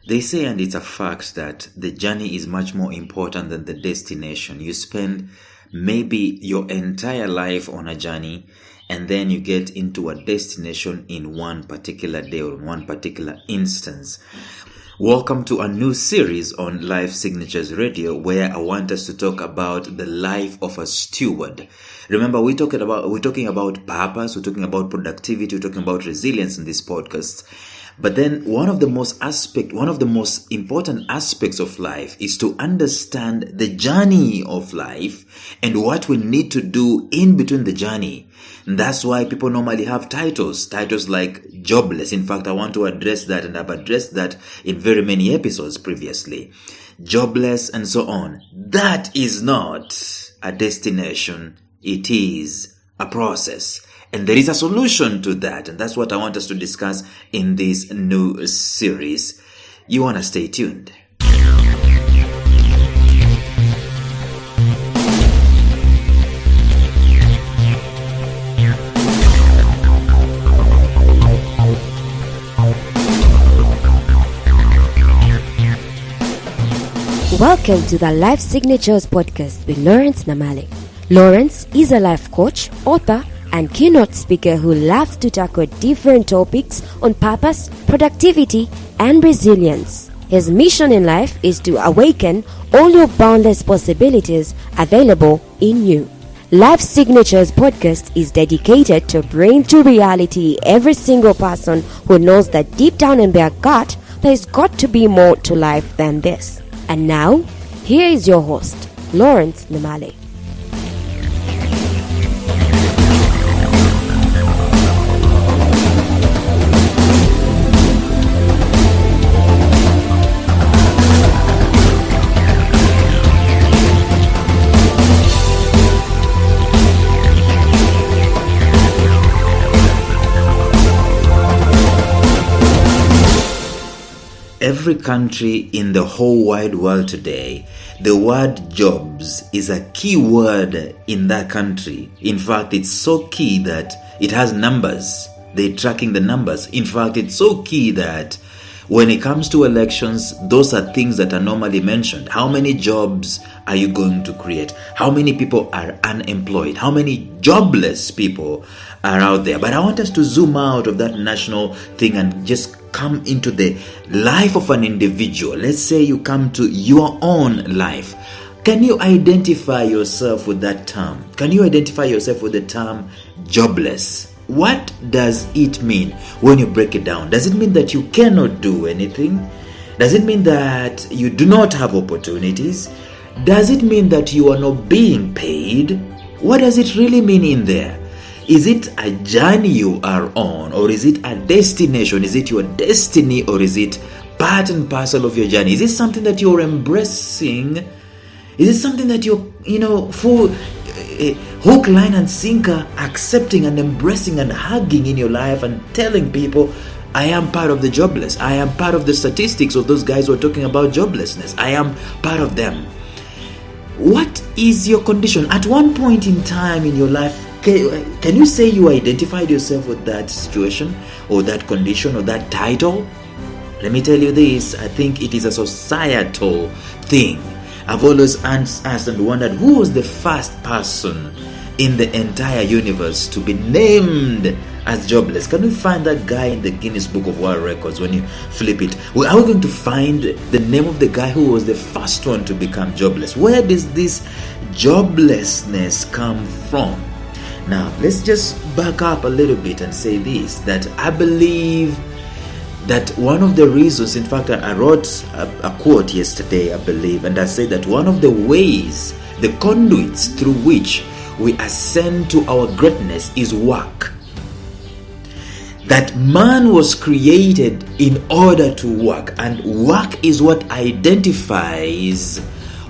They say, and it's a fact, that the journey is much more important than the destination. You spend maybe your entire life on a journey, and then you get into a destination in one particular day or in one particular instance. Welcome to a new series on Life Signatures Radio, where I want us to talk about the life of a steward. Remember, we're talking about purpose, we're talking about productivity, we're talking about resilience in this podcast. But then one of the most important aspects of life is to understand the journey of life and what we need to do in between the journey. And that's why people normally have titles like jobless. In fact, I want to address that, and I've addressed that in very many episodes previously. Jobless and so on. That is not a destination. It is a process. And there is a solution to that. And that's what I want us to discuss in this new series. You want to stay tuned. Welcome to the Life Signatures podcast with Lawrence Namale. Lawrence is a life coach, author, and keynote speaker who loves to tackle different topics on purpose, productivity, and resilience. His mission in life is to awaken all your boundless possibilities available in you. Life Signatures podcast is dedicated to bring to reality every single person who knows that deep down in their gut, there's got to be more to life than this. And now, here is your host, Lawrence Namale. Every country in the whole wide world today, the word jobs is a key word in that country. In fact, it's so key that it has numbers. They're tracking the numbers. In fact, it's so key that when it comes to elections, those are things that are normally mentioned. How many jobs are you going to create? How many people are unemployed? How many jobless people are out there? But I want us to zoom out of that national thing and just come into the life of an individual. Let's say you come to your own life. Can you identify yourself with that term? Can you identify yourself with the term jobless? What does it mean when you break it down? Does it mean that you cannot do anything? Does it mean that you do not have opportunities? Does it mean that you are not being paid? What does it really mean in there? Is it a journey you are on, or is it a destination? Is it your destiny, or is it part and parcel of your journey? Is it something that you're embracing? Is it something that you're, full hook, line, and sinker accepting and embracing and hugging in your life and telling people, I am part of the jobless. I am part of the statistics of those guys who are talking about joblessness. I am part of them. What is your condition? At one point in time in your life, can you say you identified yourself with that situation or that condition or that title? Let me tell you this, I think it is a societal thing. I've always asked and wondered, who was the first person in the entire universe to be named as jobless? Can we find that guy in the Guinness Book of World Records when you flip it? Are we going to find the name of the guy who was the first one to become jobless? Where does this joblessness come from? Now, let's just back up a little bit and say this, that I believe that one of the reasons, in fact, I wrote a quote yesterday, I believe, and I said that one of the ways, the conduits through which we ascend to our greatness is work. That man was created in order to work, and work is what identifies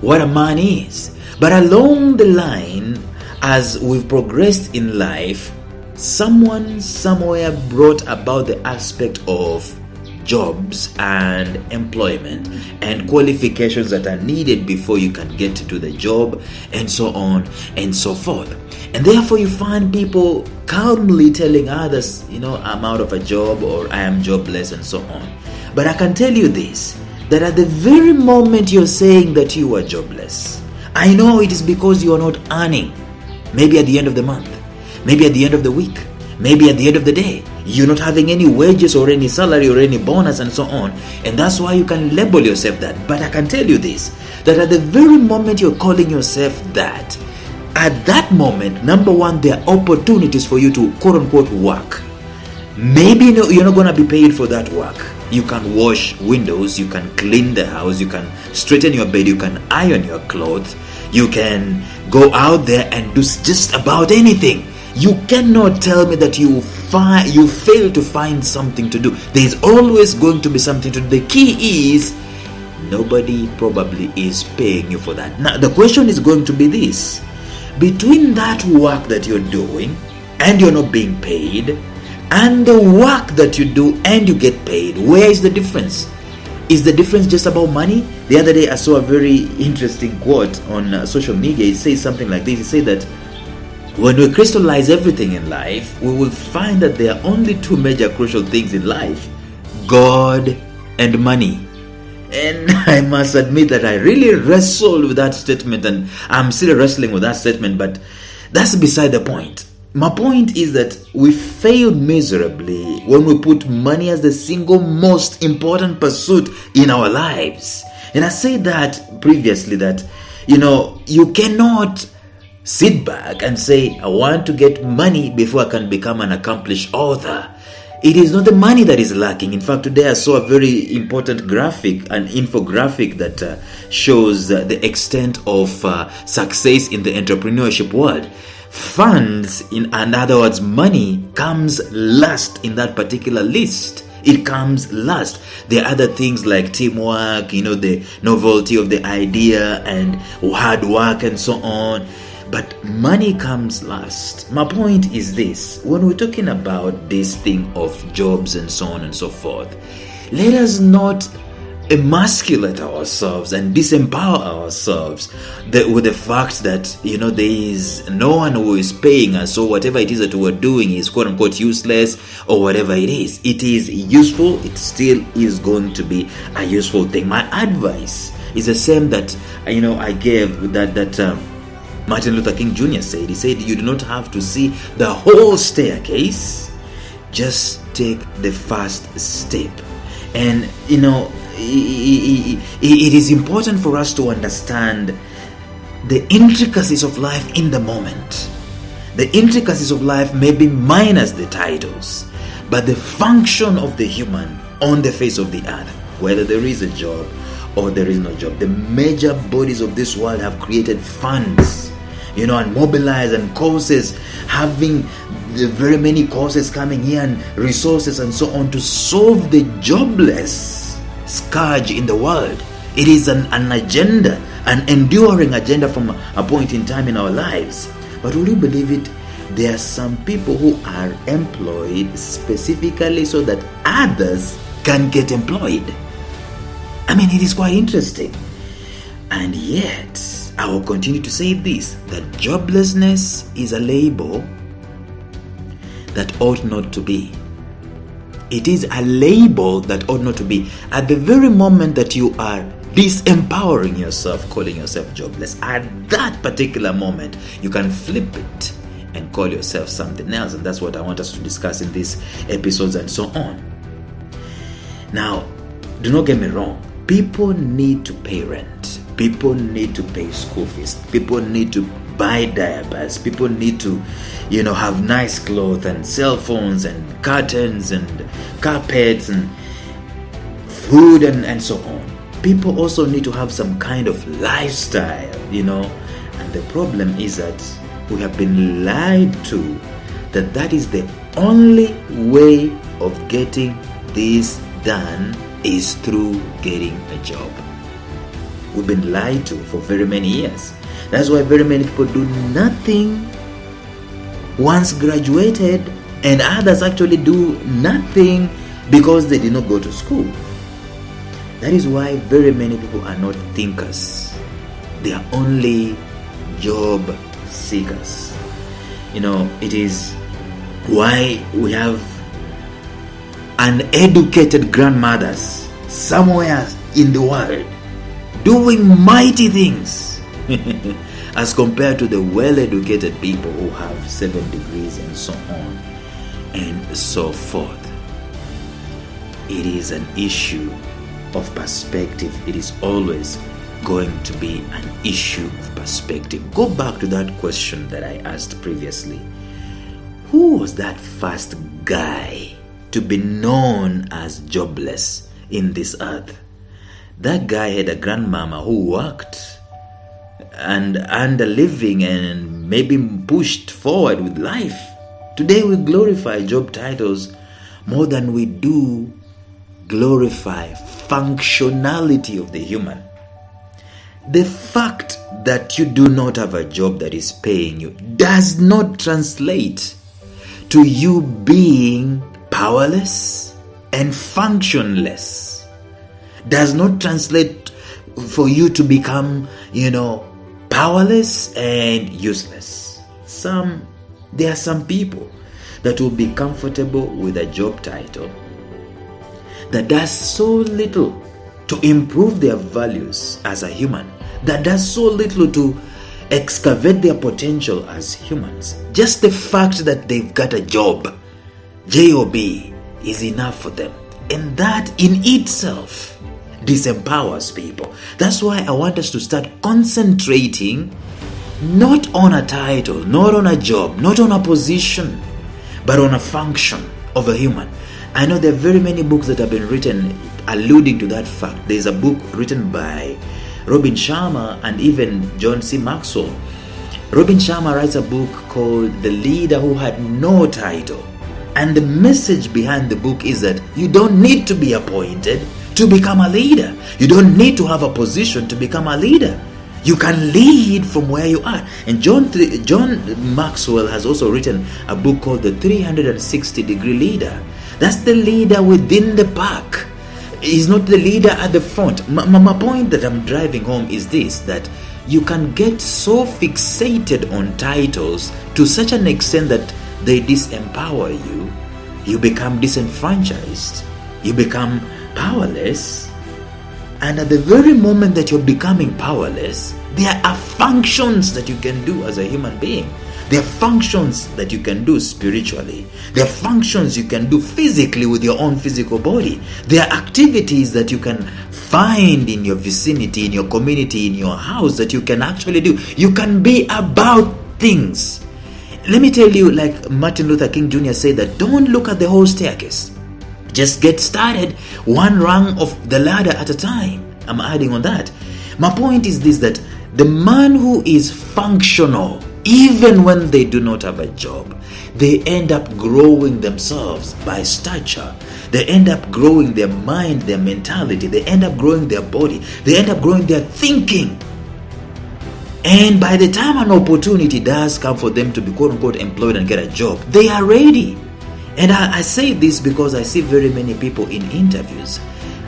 what a man is. But along the line, as we've progressed in life, someone somewhere brought about the aspect of jobs and employment and qualifications that are needed before you can get to the job, and so on and so forth. And therefore you find people calmly telling others, I'm out of a job, or I am jobless, and so on. But I can tell you this, that at the very moment you're saying that you are jobless, I know it is because you are not earning. Maybe at the end of the month, maybe at the end of the week, maybe at the end of the day, you're not having any wages or any salary or any bonus and so on, and that's why you can label yourself that. But I can tell you this, that at the very moment you're calling yourself that, at that moment, number one, there are opportunities for you to quote-unquote work. Maybe you're not going to be paid for that work. You can wash windows, you can clean the house, you can straighten your bed, you can iron your clothes, you can go out there and do just about anything. You cannot tell me that you fail to find something to do. There is always going to be something to do. The key is nobody probably is paying you for that. Now the question is going to be this: between that work that you're doing and you're not being paid, and the work that you do and you get paid, where is the difference? Is the difference just about money? The other day I saw a very interesting quote on social media. It says something like this. It said that when we crystallize everything in life, we will find that there are only two major crucial things in life: God and money. And I must admit that I really wrestled with that statement, and I'm still wrestling with that statement, but that's beside the point. My point is that we fail miserably when we put money as the single most important pursuit in our lives. And I said that previously, that you cannot sit back and say, I want to get money before I can become an accomplished author. It is not the money that is lacking. In fact, today I saw a very important graphic, an infographic that shows the extent of success in the entrepreneurship world. Funds, in other words, money, comes last in that particular list. It comes last. There are other things like teamwork, the novelty of the idea and hard work and so on. But money comes last. My point is this: when we're talking about this thing of jobs and so on and so forth, let us not emasculate ourselves and disempower ourselves with the fact that there is no one who is paying us, so whatever it is that we're doing is quote unquote useless, or whatever it is useful. It still is going to be a useful thing. My advice is the same that I gave that Martin Luther King Jr. said. He said, you do not have to see the whole staircase, just take the first step. And it is important for us to understand the intricacies of life in the moment. The intricacies of life may be minus the titles, but the function of the human on the face of the earth, whether there is a job or there is no job. The major bodies of this world have created funds, and mobilized, and courses, having very many courses coming here and resources and so on to solve the jobless scourge in the world. It is an agenda, an enduring agenda from a point in time in our lives. But will you believe it? There are some people who are employed specifically so that others can get employed. I mean, it is quite interesting. And yet, I will continue to say this, that joblessness is a label that ought not to be. It is a label that ought not to be. At the very moment that you are disempowering yourself, calling yourself jobless, at that particular moment, you can flip it and call yourself something else. And that's what I want us to discuss in these episodes and so on. Now, do not get me wrong. People need to pay rent. People need to pay school fees. People need to buy diapers. People need to, have nice clothes and cell phones and curtains and carpets and food and so on. People also need to have some kind of lifestyle, And the problem is that we have been lied to that is the only way of getting this done is through getting a job. We've been lied to for very many years. That's why very many people do nothing once graduated, and others actually do nothing because they did not go to school. That is why very many people are not thinkers. They are only job seekers. It is why we have uneducated grandmothers somewhere in the world, doing mighty things as compared to the well-educated people who have 7 degrees and so on and so forth. It is an issue of perspective. It is always going to be an issue of perspective. Go back to that question that I asked previously. Who was that first guy to be known as jobless in this earth? That guy had a grandmama who worked and earned a living and maybe pushed forward with life. Today we glorify job titles more than we do glorify functionality of the human. The fact that you do not have a job that is paying you does not translate to you being powerless and functionless. Does not translate for you to become, powerless and useless. There are some people that will be comfortable with a job title that does so little to improve their values as a human, that does so little to excavate their potential as humans. Just the fact that they've got a job, J-O-B, is enough for them. And that in itself disempowers people. That's why I want us to start concentrating not on a title, not on a job, not on a position, but on a function of a human. I know there are very many books that have been written alluding to that fact. There's a book written by Robin Sharma and even John C. Maxwell. Robin Sharma writes a book called The Leader Who Had No Title. And the message behind the book is that you don't need to be appointed to become a leader. You don't need to have a position to become a leader. You can lead from where you are. And John Maxwell has also written a book called The 360-Degree Leader. That's the leader within the pack. He's not the leader at the front. My point that I'm driving home is this, that you can get so fixated on titles to such an extent that they disempower you. You become disenfranchised. You become powerless. And at the very moment that you're becoming powerless, there are functions that you can do as a human being. There are functions that you can do spiritually. There are functions you can do physically with your own physical body. There are activities that you can find in your vicinity, in your community, in your house that you can actually do. You can be about things. Let me tell you, like Martin Luther King Jr. said, that don't look at the whole staircase. Just get started one rung of the ladder at a time. I'm adding on that. My point is this, that the man who is functional, even when they do not have a job, they end up growing themselves by stature. They end up growing their mind, their mentality. They end up growing their body. They end up growing their thinking. And by the time an opportunity does come for them to be quote-unquote employed and get a job, they are ready. And I say this because I see very many people in interviews.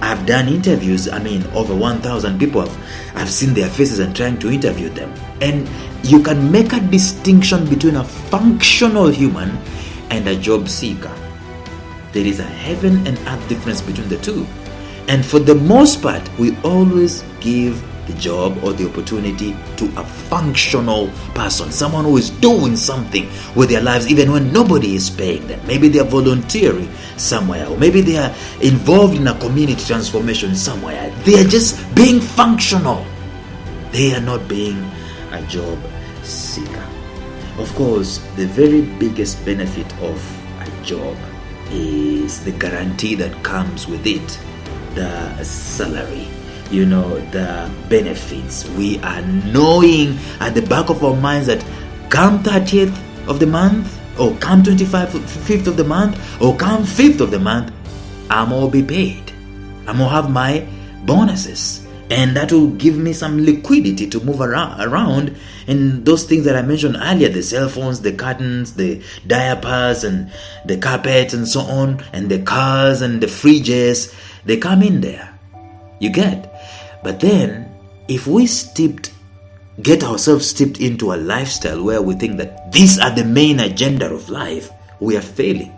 I've done interviews, over 1,000 people. I've seen their faces and trying to interview them. And you can make a distinction between a functional human and a job seeker. There is a heaven and earth difference between the two. And for the most part, we always give the job or the opportunity to a functional person, someone who is doing something with their lives even when nobody is paying them. Maybe they are volunteering somewhere, or maybe they are involved in a community transformation somewhere. They are just being functional. They are not being a job seeker. Of course, the very biggest benefit of a job is the guarantee that comes with it, the salary, the benefits. We are knowing at the back of our minds that come 30th of the month, or come 5th of the month, or come 5th of the month, I'm going to be paid. I'm going to have my bonuses. And that will give me some liquidity to move around. And those things that I mentioned earlier, the cell phones, the curtains, the diapers, and the carpets, and so on, and the cars, and the fridges, they come in there. You get? But then, if we get ourselves steeped into a lifestyle where we think that these are the main agenda of life, we are failing.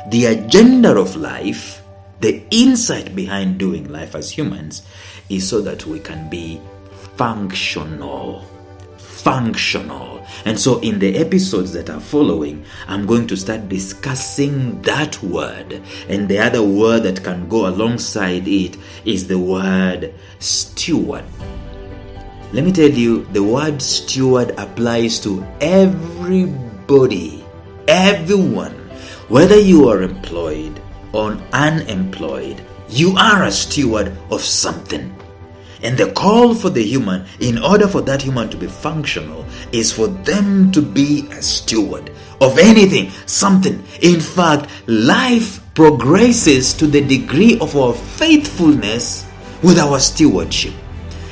The agenda of life The insight behind doing life as humans is so that we can be functional. And so in the episodes that are following, I'm going to start discussing that word. And the other word that can go alongside it is the word steward. Let me tell you, the word steward applies to everybody, everyone. Whether you are employed or unemployed, you are a steward of something. And the call for the human, in order for that human to be functional, is for them to be a steward of anything, something. In fact, life progresses to the degree of our faithfulness with our stewardship.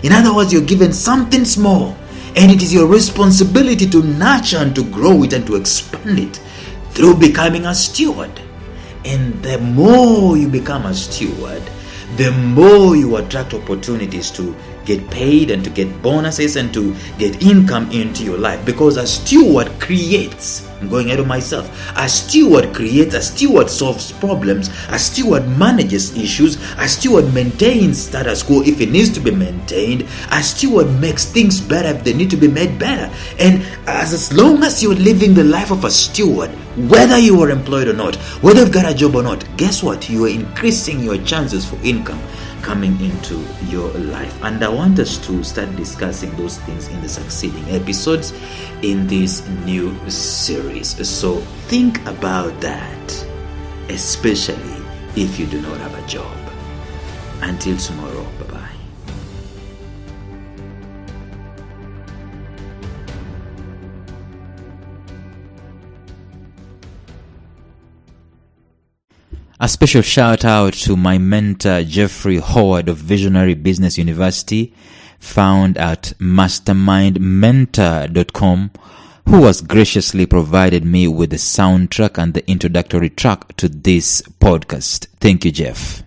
In other words, you're given something small, and it is your responsibility to nurture and to grow it and to expand it through becoming a steward. And the more you become a steward, the more you attract opportunities to get paid and to get bonuses and to get income into your life. Because a steward creates, I'm going ahead of myself, a steward creates, a steward solves problems, a steward manages issues, a steward maintains status quo if it needs to be maintained, a steward makes things better if they need to be made better. And as long as you're living the life of a steward, whether you are employed or not, whether you've got a job or not, guess what? You are increasing your chances for income coming into your life. And I want us to start discussing those things in the succeeding episodes in this new series. So think about that, especially if you do not have a job. Until tomorrow, bye-bye. A special shout out to my mentor Jeffrey Howard of Visionary Business University, found at mastermindmentor.com, who has graciously provided me with the soundtrack and the introductory track to this podcast. Thank you, Jeff.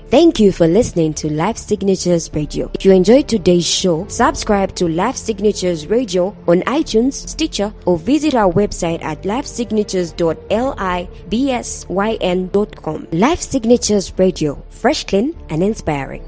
Thank you for listening to Life Signatures Radio. If you enjoyed today's show, subscribe to Life Signatures Radio on iTunes, Stitcher, or visit our website at lifesignatures.libsyn.com. Life Signatures Radio, fresh, clean, and inspiring.